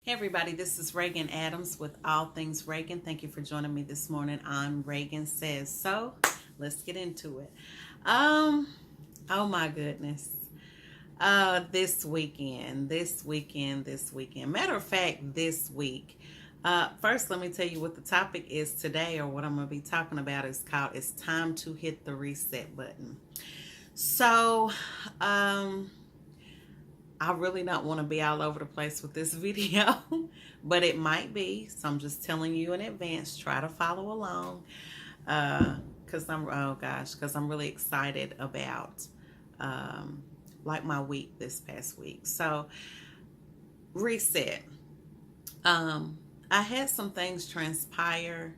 Hey everybody, this is Regan Adams with All Things Regan. Thank you for joining me this morning on Regan Says So. Let's get into it. Oh my goodness. This weekend. Matter of fact, this week. First, let me tell you what the topic is today, or what I'm going to be talking about is called "It's Time to Hit the Reset Button." So, I really don't want to be all over the place with this video, but it might be. So I'm just telling you in advance, try to follow along. Because I'm really excited about like my week this past week. So reset. I had some things transpire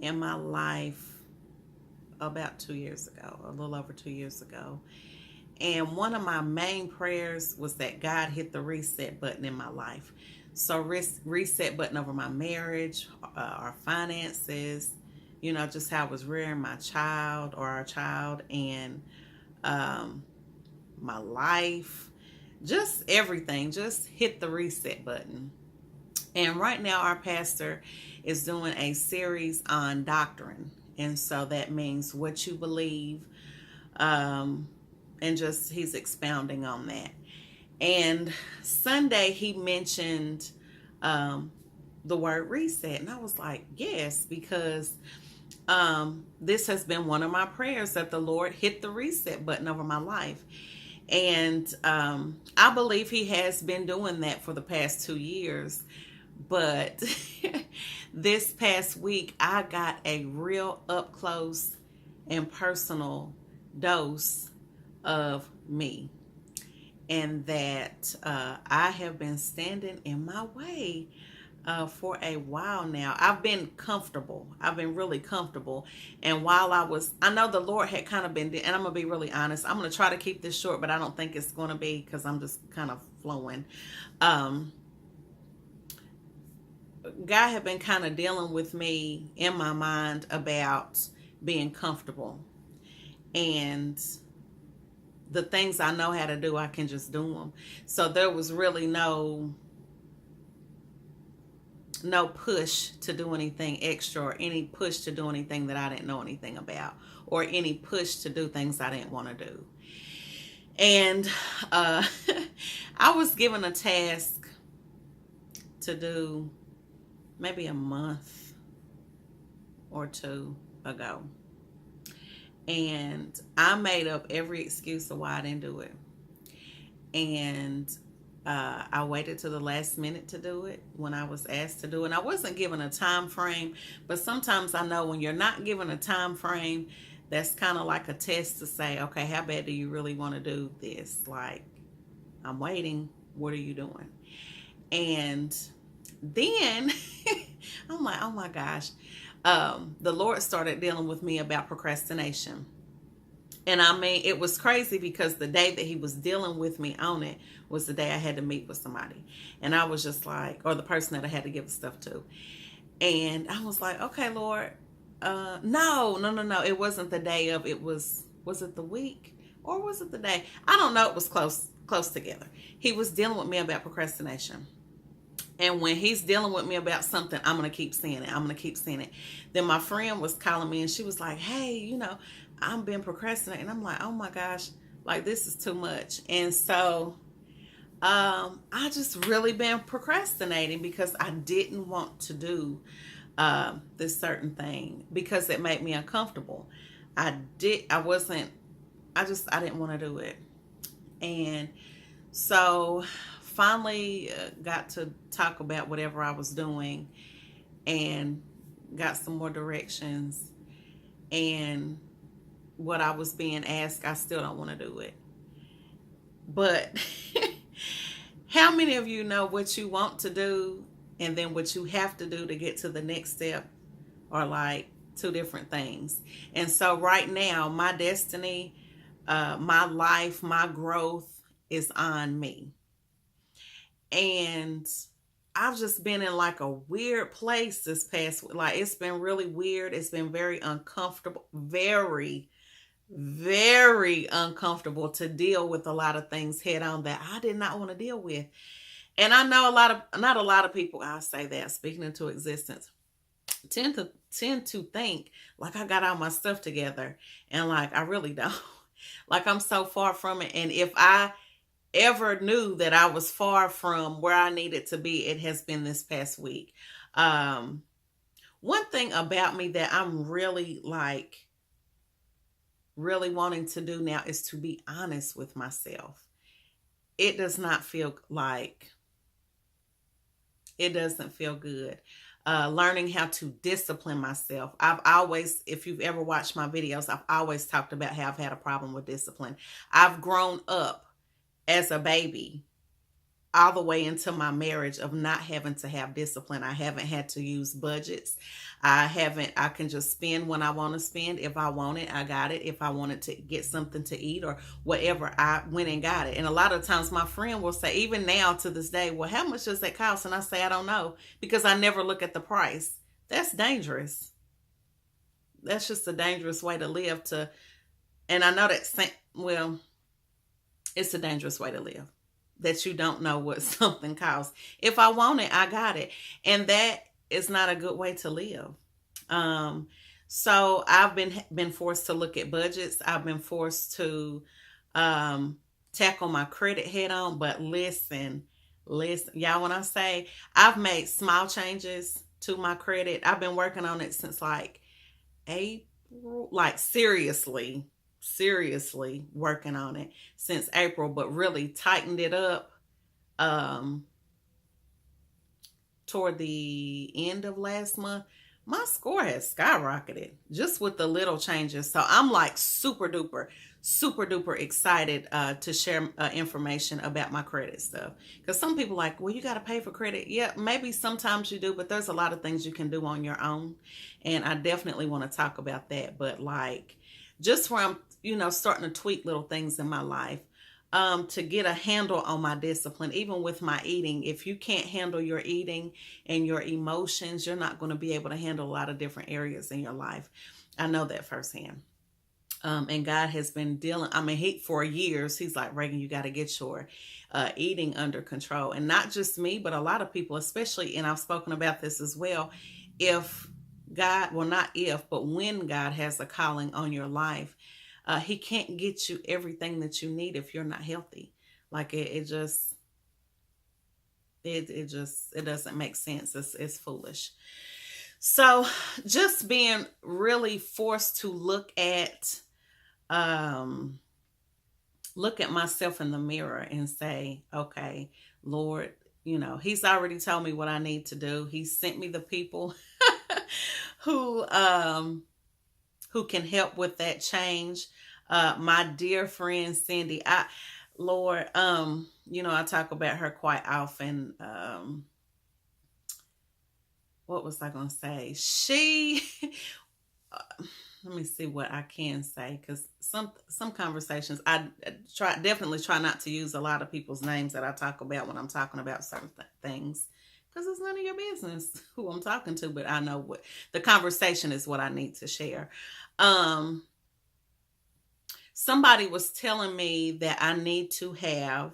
in my life about 2 years ago, a little over 2 years ago. And one of my main prayers was that God hit the reset button in my life. So reset button over my marriage, our finances, just how I was rearing my child or our child, and my life, just everything, just hit the reset button. And right now our pastor is doing a series on doctrine. And so that means what you believe, and just he's expounding on that. And Sunday he mentioned the word reset, and I was like, yes, because this has been one of my prayers, that the Lord hit the reset button over my life. And I believe he has been doing that for the past 2 years. But this past week I got a real up close and personal dose of me, and that I have been standing in my way for a while now. I've been really comfortable. And while I know the Lord had kind of been, and I'm gonna be really honest, I'm gonna try to keep this short, but I don't think it's gonna be, because I'm just kind of flowing. God had been kind of dealing with me in my mind about being comfortable, and the things I know how to do, I can just do them. So there was really no push to do anything extra, or any push to do anything that I didn't know anything about, or any push to do things I didn't want to do. And I was given a task to do maybe a month or two ago. And I made up every excuse of why I didn't do it. And I waited to the last minute to do it when I was asked to do it. And I wasn't given a time frame, but sometimes I know when you're not given a time frame, that's kind of like a test to say, okay, how bad do you really want to do this? Like, I'm waiting. What are you doing? And then I'm like, oh my gosh. The Lord started dealing with me about procrastination. And I mean, it was crazy, because the day that he was dealing with me on it was the day I had to meet with somebody. And I was just like, or the person that I had to give the stuff to. And I was like, okay, Lord, no. It wasn't the day of, was it the week, or was it the day? I don't know. It was close together. He was dealing with me about procrastination. And when he's dealing with me about something, I'm going to keep seeing it. Then my friend was calling me, and she was like, hey, I've been procrastinating. I'm like, oh my gosh, like, this is too much. And so I just really been procrastinating, because I didn't want to do this certain thing, because it made me uncomfortable. I didn't want to do it. And so finally got to talk about whatever I was doing, and got some more directions. And what I was being asked, I still don't want to do it. But how many of you know what you want to do and then what you have to do to get to the next step are like two different things? And so right now, my destiny, my life, my growth is on me. And I've just been in like a weird place this past, like, it's been really weird. It's been very uncomfortable, very, very uncomfortable to deal with a lot of things head on that I did not want to deal with. And I know not a lot of people, I'll say that, speaking into existence, tend to think like I got all my stuff together, and like I really don't. Like I'm so far from it. And if I ever knew that I was far from where I needed to be, it has been this past week. Um, One thing about me that I'm really like really wanting to do now is to be honest with myself. It does not feel like it doesn't feel good. Learning how to discipline myself. I've always, if you've ever watched my videos, I've always talked about how I've had a problem with discipline. I've grown up as a baby all the way into my marriage of not having to have discipline. I haven't had to use budgets. I can just spend when I want to spend. If I want it, I got it. If I wanted to get something to eat or whatever, I went and got it. And a lot of times my friend will say, even now to this day, well, how much does that cost? And I say, I don't know, because I never look at the price. That's dangerous. That's just a dangerous way to live and I know that, well, it's a dangerous way to live, that you don't know what something costs. If I want it, I got it. And that is not a good way to live. So I've been forced to look at budgets. I've been forced to tackle my credit head on. But listen, y'all, when I say I've made small changes to my credit, I've been working on it since like April, like seriously working on it since April, but really tightened it up toward the end of last month. My score has skyrocketed just with the little changes. So I'm like super duper excited to share information about my credit stuff. Because some people like, well, you got to pay for credit. Yeah, maybe sometimes you do, but there's a lot of things you can do on your own. And I definitely want to talk about that. But like, just where I'm, starting to tweak little things in my life to get a handle on my discipline, even with my eating. If you can't handle your eating and your emotions, you're not going to be able to handle a lot of different areas in your life. I know that firsthand. And God has been dealing, for years, he's like, Regan, you got to get your eating under control. And not just me, but a lot of people, especially, and I've spoken about this as well, but when God has a calling on your life, he can't get you everything that you need if you're not healthy. Like it doesn't make sense. It's foolish. So just being really forced to look at myself in the mirror and say, okay, Lord, he's already told me what I need to do. He sent me the people who can help with that change. My dear friend Cindy, I talk about her quite often. What was I going to say? Let me see what I can say, because some conversations I definitely try not to use a lot of people's names that I talk about when I'm talking about certain things, because it's none of your business who I'm talking to, but I know what the conversation is, what I need to share. Somebody was telling me that I need to have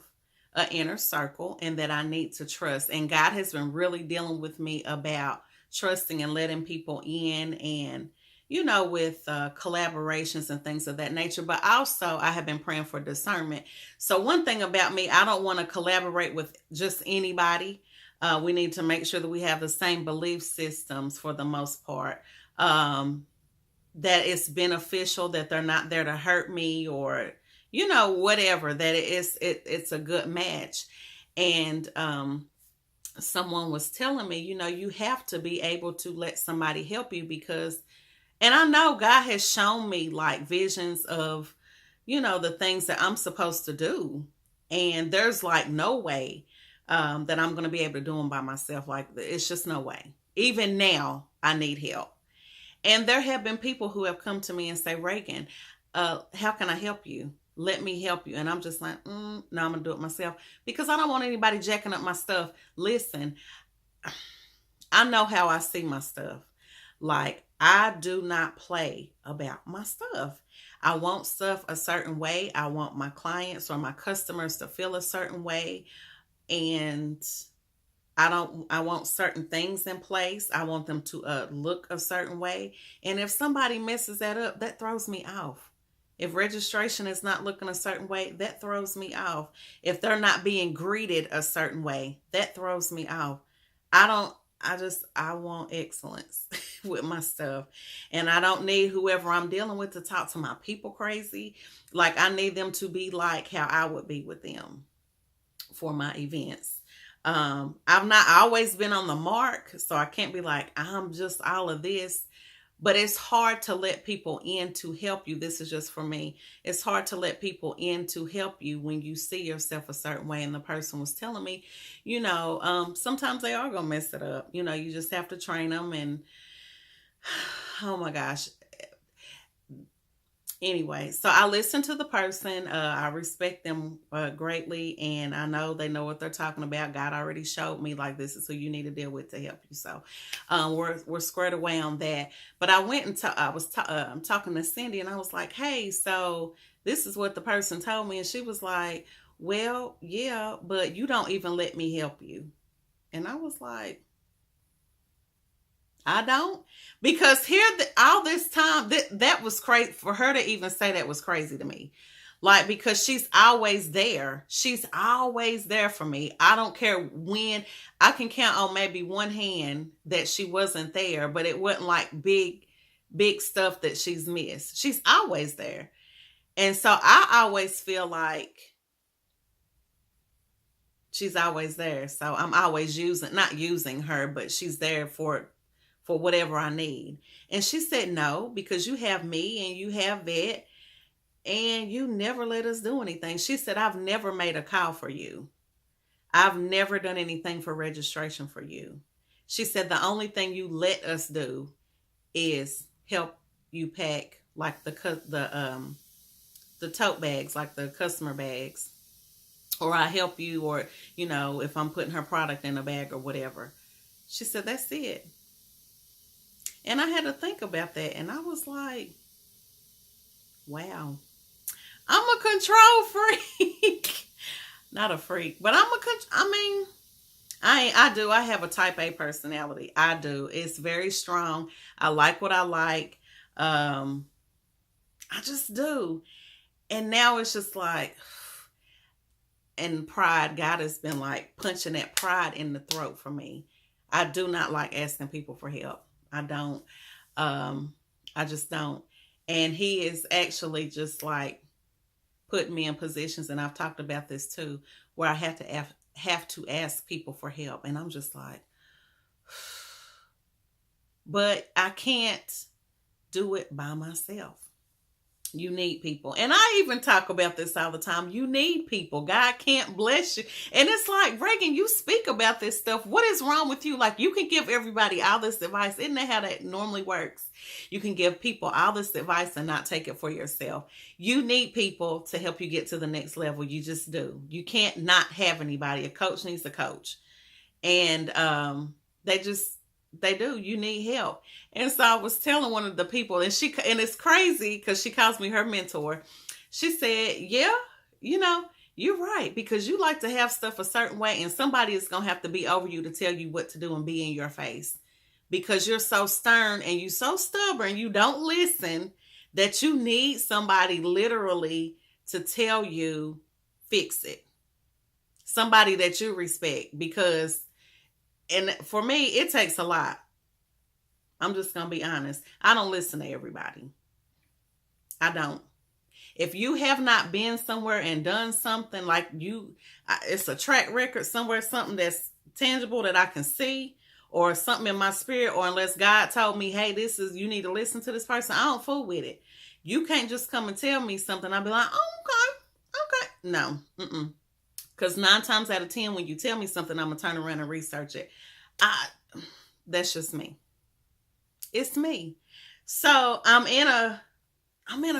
an inner circle and that I need to trust. And God has been really dealing with me about trusting and letting people in, and, with collaborations and things of that nature. But also I have been praying for discernment. So one thing about me, I don't want to collaborate with just anybody. We need to make sure that we have the same belief systems for the most part. That it's beneficial, that they're not there to hurt me or, whatever, that it's a good match. And someone was telling me, you have to be able to let somebody help you, because, and I know God has shown me like visions of, the things that I'm supposed to do. And there's like no way that I'm going to be able to do them by myself. Like, it's just no way. Even now, I need help. And there have been people who have come to me and say, Regan, how can I help you? Let me help you. And I'm just like, no, I'm going to do it myself, because I don't want anybody jacking up my stuff. Listen, I know how I see my stuff. Like, I do not play about my stuff. I want stuff a certain way. I want my clients or my customers to feel a certain way. and I want certain things in place. I want them to look a certain way. And if somebody messes that up, that throws me off. If registration is not looking a certain way, that throws me off. If they're not being greeted a certain way, that throws me off. I don't, I want excellence with my stuff. And I don't need whoever I'm dealing with to talk to my people crazy. Like, I need them to be like how I would be with them for my events. I've not always been on the mark, so I can't be like, I'm just all of this. But it's hard to let people in to help you. This is just for me. It's hard to let people in to help you when you see yourself a certain way. And the person was telling me, sometimes they are going to mess it up. You just have to train them. And oh my gosh. Anyway, so I listen to the person. I respect them greatly, and I know they know what they're talking about. God already showed me, like, this is who you need to deal with to help you. So we're squared away on that. But I went and I was talking to Cindy, and I was like, hey, so this is what the person told me. And she was like, well, yeah, but you don't even let me help you. And I was like, I don't, because all this time that was crazy for her to even say. That was crazy to me. Like, because she's always there. She's always there for me. I don't care when. I can count on maybe one hand that she wasn't there, but it wasn't like big stuff that she's missed. She's always there. And so I always feel like she's always there. So I'm always not using her, but she's there for whatever I need. And she said, no, because you have me and you have Vet, and you never let us do anything. She said, I've never made a call for you. I've never done anything for registration for you. She said, the only thing you let us do is help you pack, like the tote bags, like the customer bags, or I help you, or, if I'm putting her product in a bag or whatever. She said, that's it. And I had to think about that. And I was like, wow, I'm a control freak. Not a freak, but I have a type A personality. I do. It's very strong. I like what I like. I just do. And now it's just like, and pride, God has been like punching that pride in the throat for me. I do not like asking people for help. I don't. I just don't. And he is actually just like putting me in positions, and I've talked about this too, where I have to ask people for help. And I'm just like, but I can't do it by myself. You need people. And I even talk about this all the time. You need people. God can't bless you. And it's like, Regan, you speak about this stuff. What is wrong with you? Like, you can give everybody all this advice. Isn't that how that normally works? You can give people all this advice and not take it for yourself. You need people to help you get to the next level. You just do. You can't not have anybody. A coach needs a coach. And they do. You need help. And so I was telling one of the people, and it's crazy because she calls me her mentor. She said, yeah, you're right, because you like to have stuff a certain way, and somebody is going to have to be over you to tell you what to do and be in your face, because you're so stern and you're so stubborn. You don't listen, that you need somebody literally to tell you, fix it. Somebody that you respect, because and for me, it takes a lot. I'm just going to be honest. I don't listen to everybody. I don't. If you have not been somewhere and done something, like it's a track record somewhere, something that's tangible that I can see, or something in my spirit, or unless God told me, hey, you need to listen to this person, I don't fool with it. You can't just come and tell me something. I'll be like, oh, okay. No. Because 9 times out of 10, when you tell me something, I'm going to turn around and research it. That's just me. It's me. So I'm in a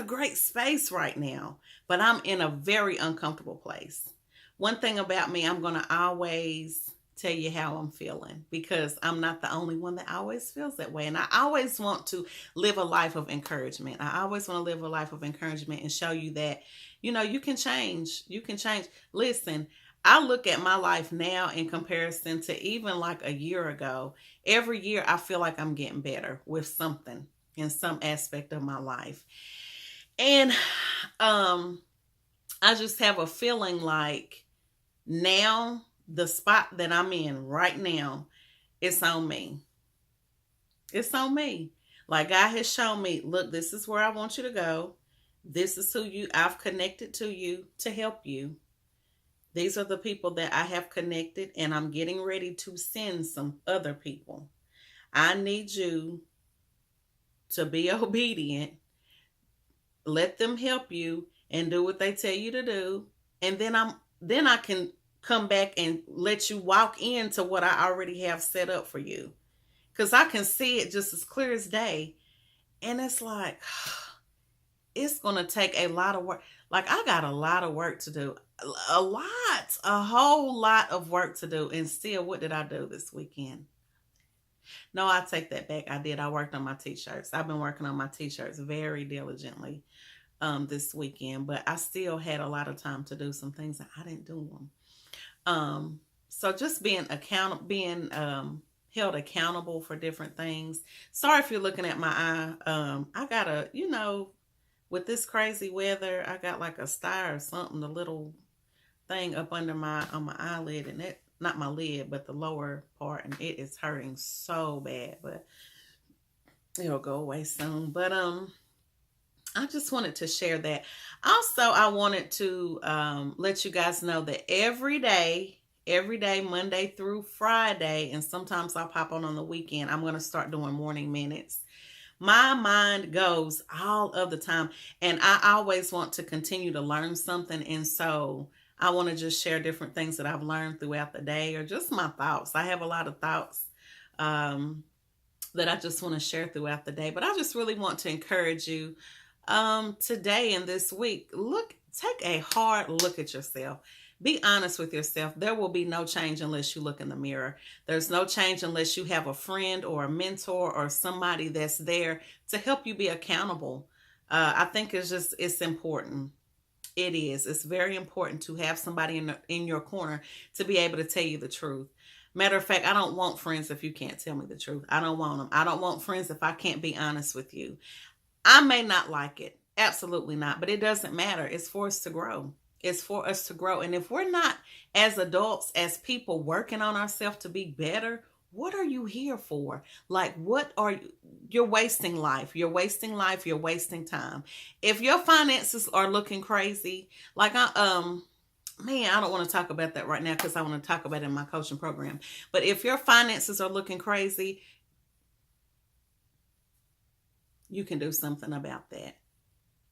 great space right now, but I'm in a very uncomfortable place. One thing about me, I'm going to always tell you how I'm feeling, because I'm not the only one that always feels that way. And I always want to live a life of encouragement. I always want to live a life of encouragement and show you that, you can change. You can change. Listen, I look at my life now in comparison to even like a year ago. Every year I feel like I'm getting better with something in some aspect of my life. And um I just have a feeling like now the spot that I'm in right now, it's on me. It's on me. Like God has shown me, look, this is where I want you to go. This is who I've connected to you to help you. These are the people that I have connected, and I'm getting ready to send some other people. I need you to be obedient. Let them help you and do what they tell you to do. And then I can come back and let you walk into what I already have set up for you. Because I can see it just as clear as day. And it's like, it's going to take a lot of work. Like, I got a lot of work to do. A whole lot of work to do. And still, what did I do this weekend? No, I take that back. I did. I worked on my t-shirts. I've been working on my t-shirts very diligently this weekend. But I still had a lot of time to do some things that I didn't do them. So just being held accountable for different things. Sorry if you're looking at my eye. I got with this crazy weather, I got like a star or something, the little thing up under on my eyelid, and it, not my lid, but the lower part, and it is hurting so bad, but it'll go away soon. But I just wanted to share that. Also, I wanted to let you guys know that every day, Monday through Friday, and sometimes I'll pop on the weekend, I'm going to start doing morning minutes. My mind goes all of the time, and I always want to continue to learn something. And so I want to just share different things that I've learned throughout the day, or just my thoughts. I have a lot of thoughts that I just want to share throughout the day. But I just really want to encourage you today and this week. Take a hard look at yourself. Be honest with yourself. There will be no change unless you look in the mirror. There's no change unless you have a friend or a mentor or somebody that's there to help you be accountable. I think it's important. It is. It's very important to have somebody in your corner to be able to tell you the truth. Matter of fact, I don't want friends if you can't tell me the truth. I don't want them. I don't want friends if I can't be honest with you. I may not like it. Absolutely not. But it doesn't matter. It's for us to grow. It's for us to grow. And if we're not, as adults, as people, working on ourselves to be better, what are you here for? Like, you're wasting life. You're wasting life. You're wasting time. If your finances are looking crazy, like I don't want to talk about that right now because I want to talk about it in my coaching program. But if your finances are looking crazy, you can do something about that.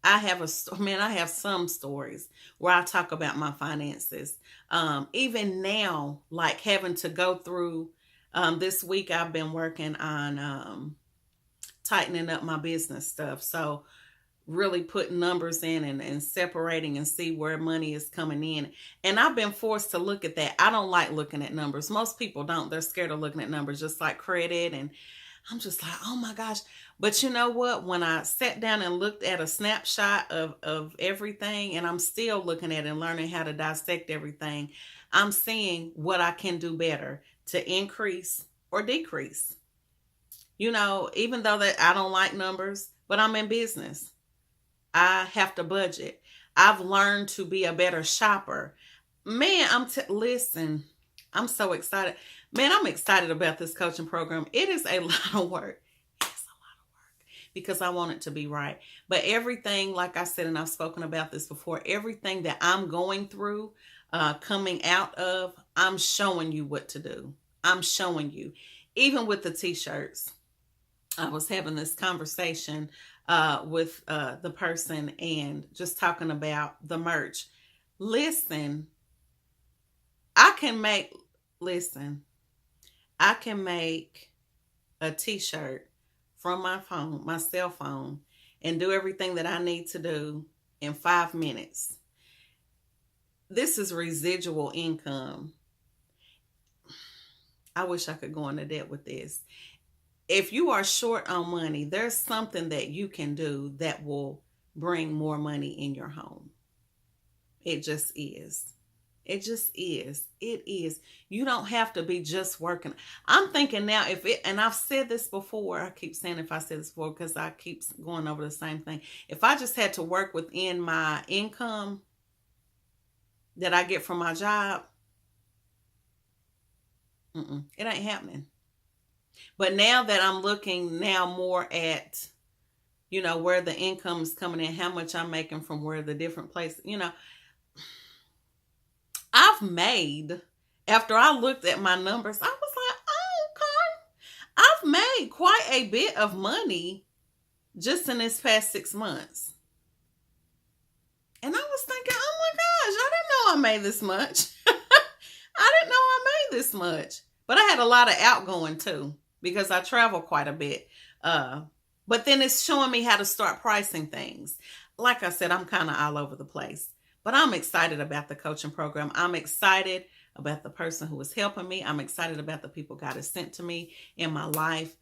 I have some stories where I talk about my finances. Even now, like having to go through, this week I've been working on tightening up my business stuff. So really putting numbers in and separating and see where money is coming in. And I've been forced to look at that. I don't like looking at numbers. Most people don't. They're scared of looking at numbers, just like credit. And I'm just like, oh my gosh. But you know what? When I sat down and looked at a snapshot of everything, and I'm still looking at and learning how to dissect everything, I'm seeing what I can do better to increase or decrease. Even though that I don't like numbers, but I'm in business. I have to budget. I've learned to be a better shopper. Man, listen, I'm so excited. Man, I'm excited about this coaching program. It is a lot of work. It's a lot of work because I want it to be right. But everything, like I said, and I've spoken about this before, everything that I'm going through, coming out of, I'm showing you what to do. I'm showing you. Even with the t-shirts, I was having this conversation with the person and just talking about the merch. Listen, I can make a t-shirt from my cell phone, and do everything that I need to do in 5 minutes. This is residual income. I wish I could go into debt with this. If you are short on money, there's something that you can do that will bring more money in your home. It just is. It just is. It is. You don't have to be just working. I'm thinking now, and I've said this before, I keep saying if I said this before because I keep going over the same thing. If I just had to work within my income that I get from my job, it ain't happening. But now that I'm looking now more at, where the income is coming in, how much I'm making from where the different places, I've made, after I looked at my numbers, I was like, oh, okay. I've made quite a bit of money just in this past 6 months. And I was thinking, oh my gosh, I didn't know I made this much. I didn't know I made this much. But I had a lot of outgoing too, because I travel quite a bit. But then it's showing me how to start pricing things. Like I said, I'm kind of all over the place. But I'm excited about the coaching program. I'm excited about the person who is helping me. I'm excited about the people God has sent to me in my life.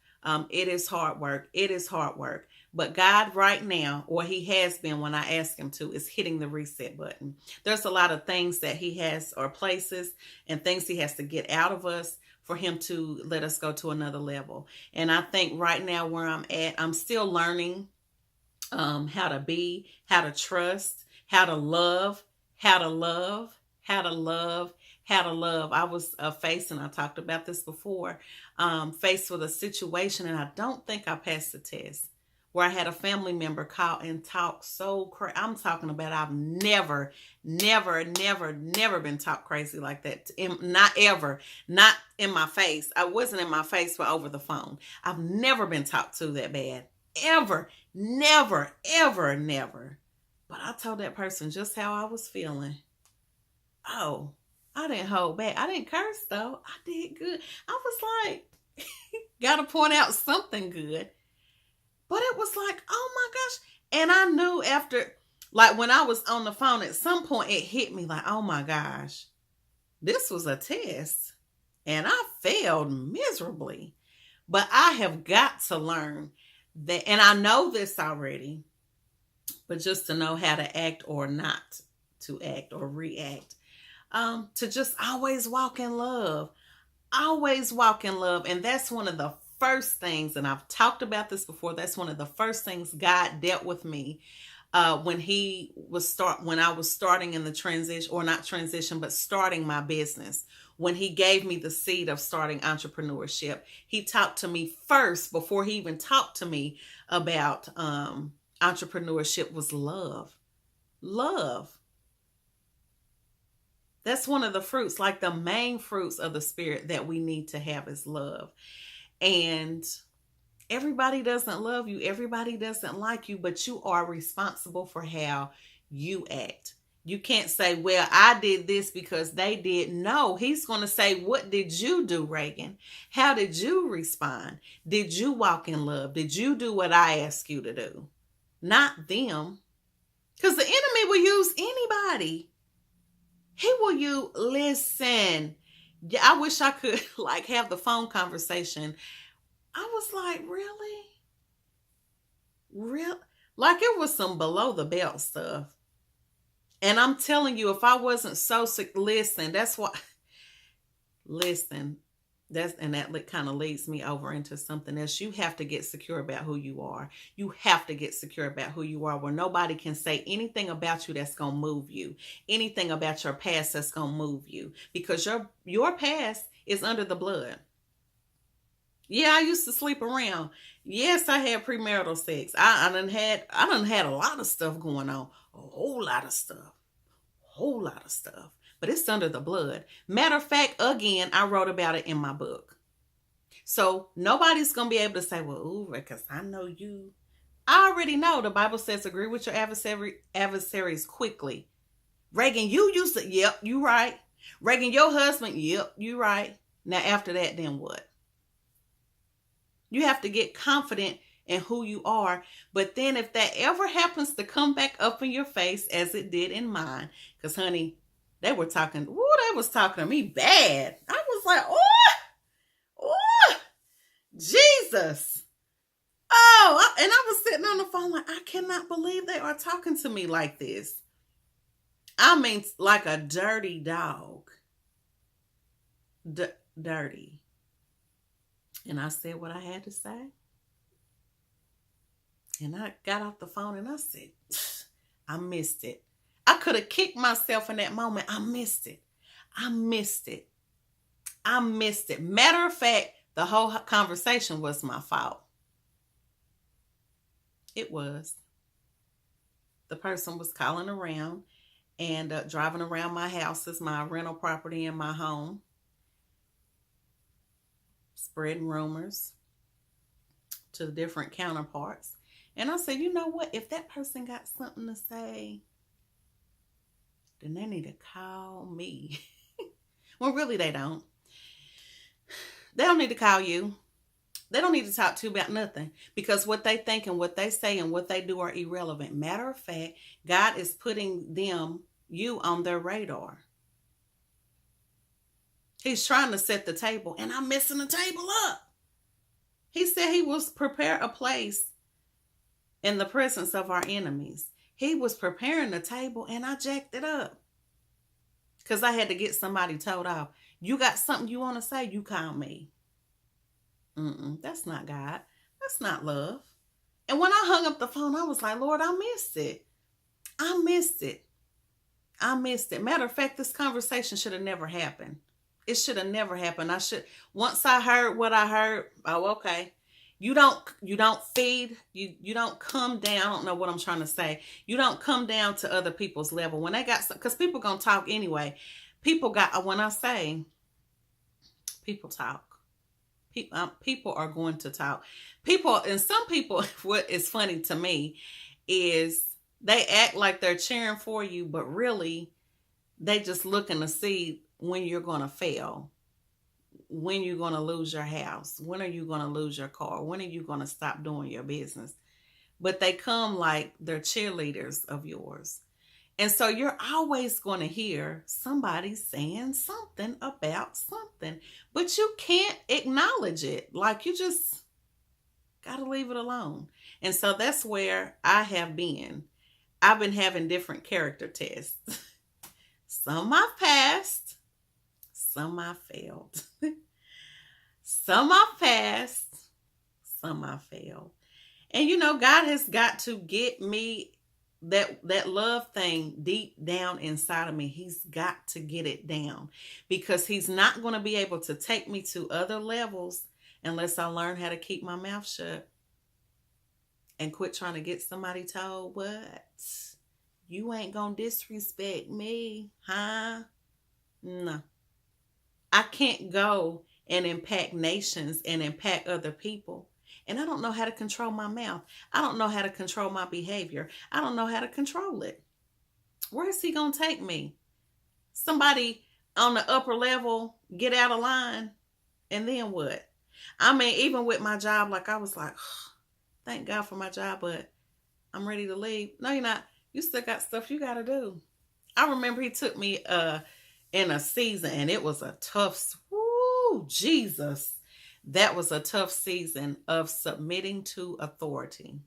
It is hard work. It is hard work. But God right now, or he has been when I ask him to, is hitting the reset button. There's a lot of things that he has, or places and things he has to get out of us for him to let us go to another level. And I think right now where I'm at, I'm still learning how to be, how to trust, how to love, how to love, how to love, how to love. I was facing, I talked about this before, faced with a situation, and I don't think I passed the test, where I had a family member call and talk so crazy. I'm talking about I've never been talked crazy like that. Not ever. Not in my face. I wasn't in my face, but over the phone. I've never been talked to that bad. Ever. Never. But I told that person just how I was feeling. Oh, I didn't hold back. I didn't curse though. I did good. I was like, gotta point out something good. But it was like, oh my gosh. And I knew after, like when I was on the phone, at some point it hit me like, oh my gosh, this was a test. And I failed miserably. But I have got to learn that, and I know this already, but just to know how to act or not to act or react, to just always walk in love. Always walk in love. And that's one of the first things, and I've talked about this before, that's one of the first things God dealt with me when I was starting in the transition, or not transition, but starting my business. When he gave me the seed of starting entrepreneurship, he talked to me first, before he even talked to me about entrepreneurship, was love. Love. That's one of the fruits, like the main fruits of the Spirit that we need to have is love. And everybody doesn't love you. Everybody doesn't like you, but you are responsible for how you act. You can't say, well, I did this because they did. No, he's going to say, what did you do, Regan? How did you respond? Did you walk in love? Did you do what I asked you to do? Not them. Because the enemy will use anybody. He will listen. I wish I could like have the phone conversation. I was like, really? Real? Like it was some below the belt stuff. And I'm telling you, if I wasn't so sick, listen, that's why, listen, that kind of leads me over into something else. You have to get secure about who you are. You have to get secure about who you are, where nobody can say anything about you that's going to move you. Anything about your past that's going to move you. Because your past is under the blood. Yeah, I used to sleep around. Yes, I had premarital sex. I done had a lot of stuff going on. A whole lot of stuff. But it's under the blood. Matter of fact, again, I wrote about it in my book. So nobody's going to be able to say, well, ooh, because I know you. I already know. The Bible says, agree with your adversaries quickly. Regan, you used to, yep, you right. Regan, your husband, yep, you right. Now after that, then what? You have to get confident in who you are. But then if that ever happens to come back up in your face, as it did in mine, because honey, they was talking to me bad. I was like, oh, Jesus. And I was sitting on the phone like, I cannot believe they are talking to me like this. I mean, like a dirty dog. Dirty. And I said what I had to say. And I got off the phone and I said, I missed it. I could have kicked myself in that moment. I missed it. I missed it. I missed it. Matter of fact, the whole conversation was my fault. It was. The person was calling around and driving around my houses, my rental property, and my home, spreading rumors to the different counterparts. And I said, you know what? If that person got something to say, then they need to call me. Well, really, they don't. They don't need to call you. They don't need to talk to you about nothing, because what they think and what they say and what they do are irrelevant. Matter of fact, God is putting you on their radar. He's trying to set the table, and I'm messing the table up. He said he was prepare a place in the presence of our enemies. He was preparing the table, and I jacked it up because I had to get somebody told off. You got something you want to say? You call me. That's not God. That's not love. And when I hung up the phone, I was like, Lord, I missed it. I missed it. I missed it. Matter of fact, this conversation should have never happened. It should have never happened. Once I heard what I heard, oh, okay. You don't feed, you don't come down. I don't know what I'm trying to say. You don't come down to other people's level. When they got, because people going to talk anyway. When I say people talk, people are going to talk. And some people, what is funny to me is they act like they're cheering for you, but really they just looking to see when you're going to fail, when you're going to lose your house, when are you going to lose your car, when are you going to stop doing your business. But they come like they're cheerleaders of yours. And so you're always going to hear somebody saying something about something, but you can't acknowledge it. Like, you just got to leave it alone. And so that's where I have been. I've been having different character tests. Some I passed, some I failed. Some I passed, some I failed. And God has got to get me that love thing deep down inside of me. He's got to get it down, because he's not going to be able to take me to other levels unless I learn how to keep my mouth shut and quit trying to get somebody told what. You ain't going to disrespect me, huh? No. I can't go and impact nations and impact other people. And I don't know how to control my mouth. I don't know how to control my behavior. I don't know how to control it. Where is he going to take me? Somebody on the upper level get out of line, and then what? I mean, even with my job, like I was like, oh, thank God for my job, but I'm ready to leave. No, you're not. You still got stuff you got to do. I remember he took me in a season, and it was a tough, Jesus. That was a tough season of submitting to authority.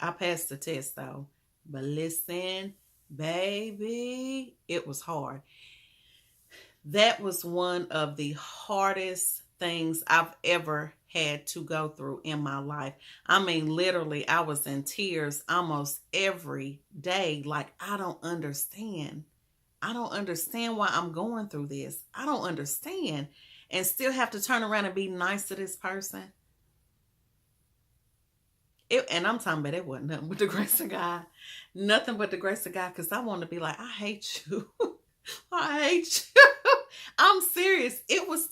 I passed the test though. But listen, baby, it was hard. That was one of the hardest things I've ever had to go through in my life. I mean, literally, I was in tears almost every day. Like, I don't understand. I don't understand why I'm going through this. I don't understand. And still have to turn around and be nice to this person. And I'm talking about it wasn't nothing but the grace of God. Nothing but the grace of God, because I want to be like, I hate you. I hate you. I'm serious. It was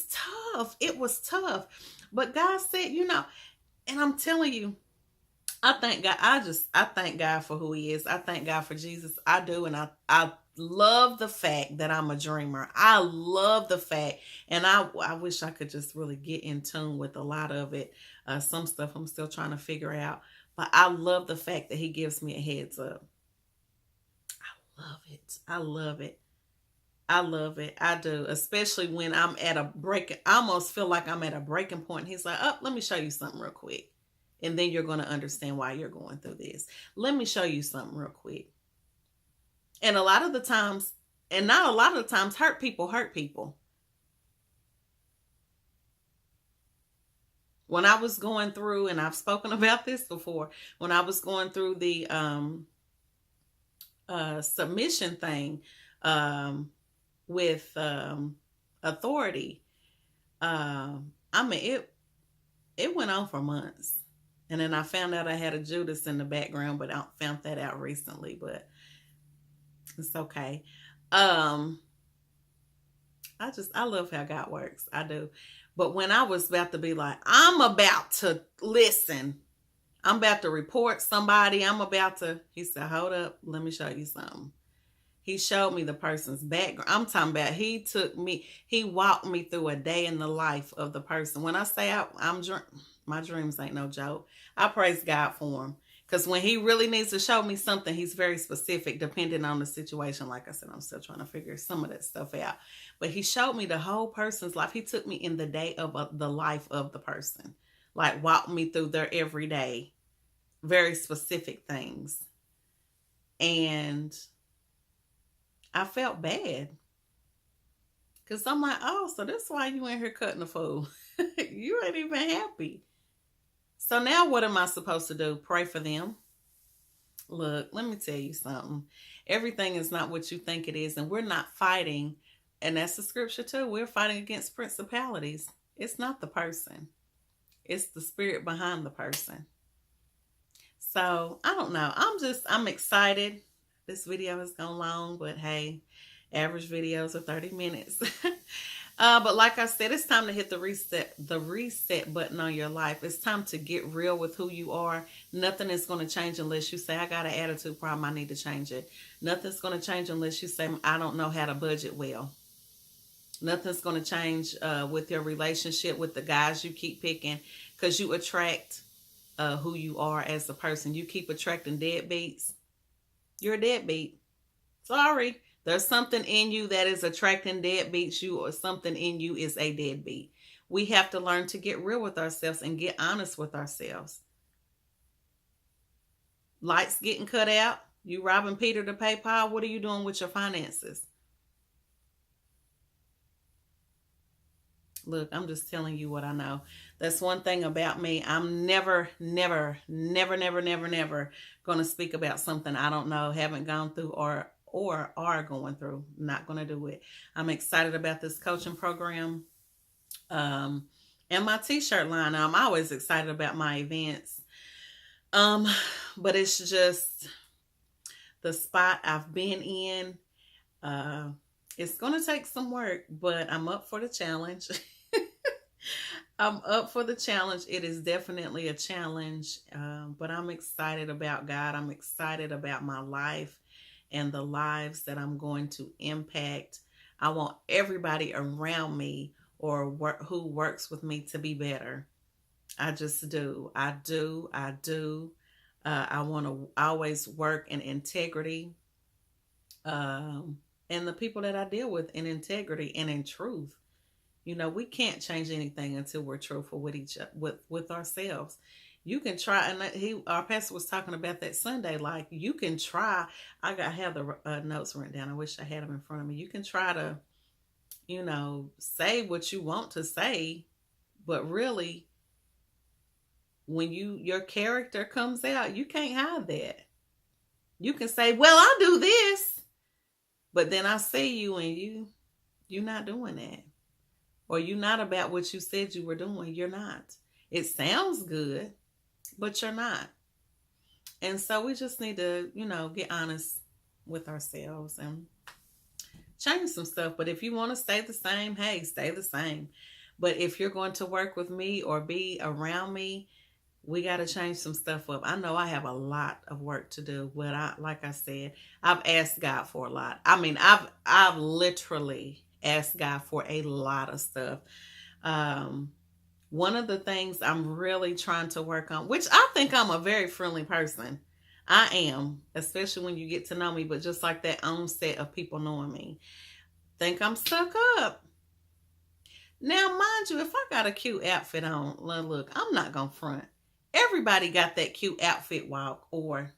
tough. It was tough. But God said, and I'm telling you, I thank God. I thank God for who he is. I thank God for Jesus. I do. And I love the fact that I'm a dreamer. I love the fact. And I wish I could just really get in tune with a lot of it. Some stuff I'm still trying to figure out. But I love the fact that he gives me a heads up. I love it. I love it. I love it. I do. Especially when I'm at a break. I almost feel like I'm at a breaking point. He's like, oh, let me show you something real quick. And then you're going to understand why you're going through this. Let me show you something real quick. And a lot of the times, and not a lot of the times, hurt people hurt people. When I was going through, and I've spoken about this before, when I was going through the submission thing with authority, I mean, it went on for months. And then I found out I had a Judas in the background, but I found that out recently, but it's okay. Um, I love how God works. I do. But when I was about to be like, I'm about to listen, I'm about to report somebody, he said, hold up, let me show you something. He showed me the person's background. I'm talking about he walked me through a day in the life of the person. When I say my dreams ain't no joke. I praise God for them. Because when he really needs to show me something, he's very specific depending on the situation. Like I said, I'm still trying to figure some of that stuff out. But he showed me the whole person's life. He took me in the day of the life of the person. Like walked me through their everyday, very specific things. And I felt bad. Because I'm like, oh, so that's why you in here cutting the fool. You ain't even happy. So now what am I supposed to do? Pray for them? Look, let me tell you something. Everything is not what you think it is. And we're not fighting. And that's the scripture too. We're fighting against principalities. It's not the person. It's the spirit behind the person. So I don't know. I'm excited. This video has gone long, but hey, average videos are 30 minutes. But like I said, it's time to hit the reset button on your life. It's time to get real with who you are. Nothing is going to change unless you say, I got an attitude problem, I need to change it. Nothing's going to change unless you say, I don't know how to budget well. Nothing's going to change with your relationship with the guys you keep picking, because you attract who you are as a person. You keep attracting deadbeats, you're a deadbeat. Sorry. There's something in you that is attracting deadbeats. Or something in you is a deadbeat. We have to learn to get real with ourselves and get honest with ourselves. Lights getting cut out. You robbing Peter to pay Paul. What are you doing with your finances? Look, I'm just telling you what I know. That's one thing about me. I'm never going to speak about something I don't know, haven't gone through, or are going through. Not going to do it. I'm excited about this coaching program. And my t-shirt line. I'm always excited about my events. But it's just the spot I've been in. It's going to take some work, but I'm up for the challenge. I'm up for the challenge. It is definitely a challenge, but I'm excited about God. I'm excited about my life and the lives that I'm going to impact. I want everybody around me or who works with me to be better. I just do. I do. I want to always work in integrity. And the people that I deal with in integrity and in truth. You know, we can't change anything until we're truthful with with ourselves. You can try, and our pastor was talking about that Sunday. Like, you can try. I have the notes written down. I wish I had them in front of me. You can try to, say what you want to say, but really, when your character comes out, you can't hide that. You can say, "Well, I do this," but then I see you, and you're not doing that. Or you're not about what you said you were doing. You're not. It sounds good, but you're not. And so we just need to, get honest with ourselves and change some stuff. But if you want to stay the same, hey, stay the same. But if you're going to work with me or be around me, we got to change some stuff up. I know I have a lot of work to do, but like I said, I've asked God for a lot. I mean, I've literally ask God for a lot of stuff. One of the things I'm really trying to work on, which I think I'm a very friendly person. I am, especially when you get to know me, but just like that onset of people knowing me, think I'm stuck up. Now, mind you, if I got a cute outfit on, look, I'm not going to front. Everybody got that cute outfit walk, or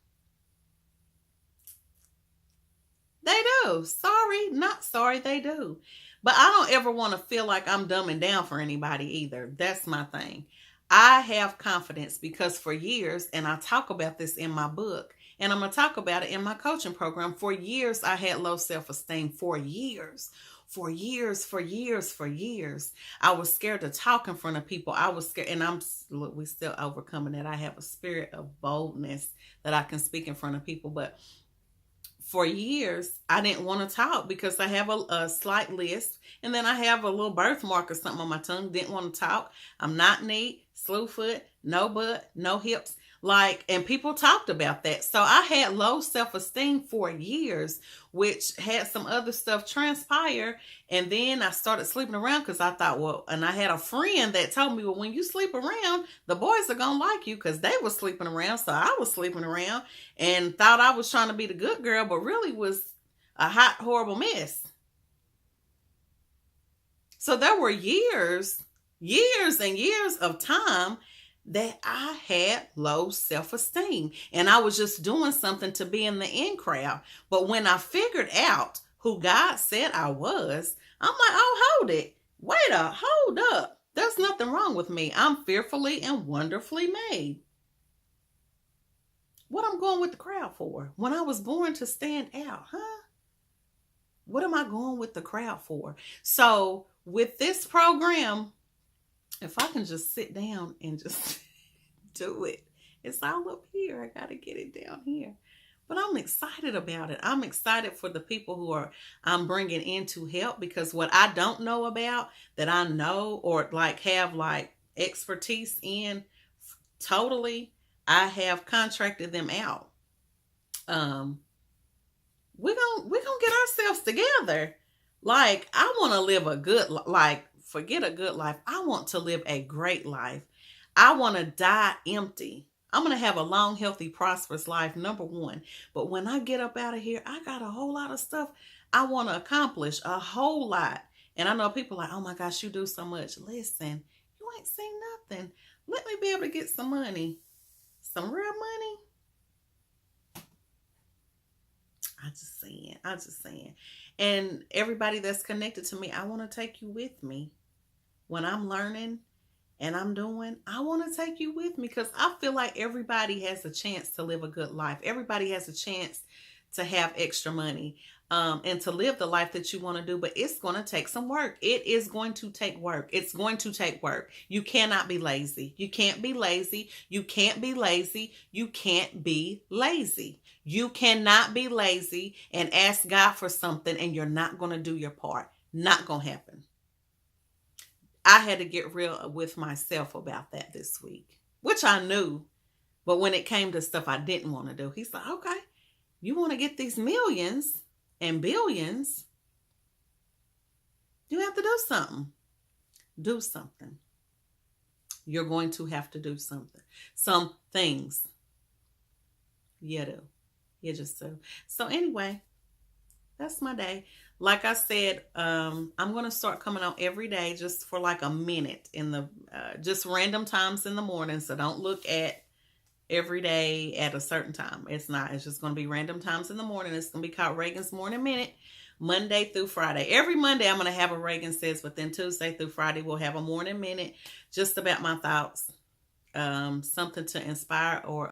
They do. Sorry, not sorry, they do. But I don't ever want to feel like I'm dumbing down for anybody either. That's my thing. I have confidence because for years, and I talk about this in my book, and I'm going to talk about it in my coaching program. For years, I had low self esteem. For years. For years, for years, for years. I was scared to talk in front of people. I was scared, and look, we still overcoming that. I have a spirit of boldness that I can speak in front of people, but for years, I didn't want to talk because I have a slight list, and then I have a little birthmark or something on my tongue. Didn't want to talk. I'm not neat, slew foot, no butt, no hips. Like, and people talked about that. So I had low self-esteem for years, which had some other stuff transpire. And then I started sleeping around because I thought, well, and I had a friend that told me, well, when you sleep around, the boys are going to like you because they were sleeping around. So I was sleeping around and thought I was trying to be the good girl, but really was a hot, horrible mess. So there were years and years of time that I had low self-esteem, and I was just doing something to be in the in crowd. But when I figured out who God said I was, I'm like, oh, hold up. There's nothing wrong with me. I'm fearfully and wonderfully made. What I'm going with the crowd for? When I was born to stand out, huh? What am I going with the crowd for? So with this program, if I can just sit down and just do it. It's all up here. I got to get it down here. But I'm excited about it. I'm excited for the people who I'm bringing in to help, because what I don't know about that I know or like have like expertise in totally, I have contracted them out. We're gonna get ourselves together. Like, I want to live a good, like, forget a good life. I want to live a great life. I want to die empty. I'm going to have a long, healthy, prosperous life, number one. But when I get up out of here, I got a whole lot of stuff I want to accomplish, a whole lot. And I know people are like, oh my gosh, you do so much. Listen, you ain't seen nothing. Let me be able to get some money, some real money. I just saying. And everybody that's connected to me, I want to take you with me. When I'm learning and I'm doing, I want to take you with me, because I feel like everybody has a chance to live a good life. Everybody has a chance to have extra money and to live the life that you want to do. But it's going to take some work. It is going to take work. It's going to take work. You cannot be lazy. You can't be lazy. You can't be lazy. You can't be lazy. You cannot be lazy and ask God for something and you're not going to do your part. Not going to happen. I had to get real with myself about that this week, which I knew. But when it came to stuff I didn't want to do, he's like, okay, you want to get these millions and billions, you have to do something. Do something. You're going to have to do something. Some things. You do. You just do. So anyway, that's my day. Like I said, I'm going to start coming out every day just for like a minute in the, just random times in the morning. So don't look at every day at a certain time. It's not. It's just going to be random times in the morning. It's going to be called Regan's Morning Minute, Monday through Friday. Every Monday I'm going to have a Regan Says, but then Tuesday through Friday we'll have a morning minute just about my thoughts. Something to inspire or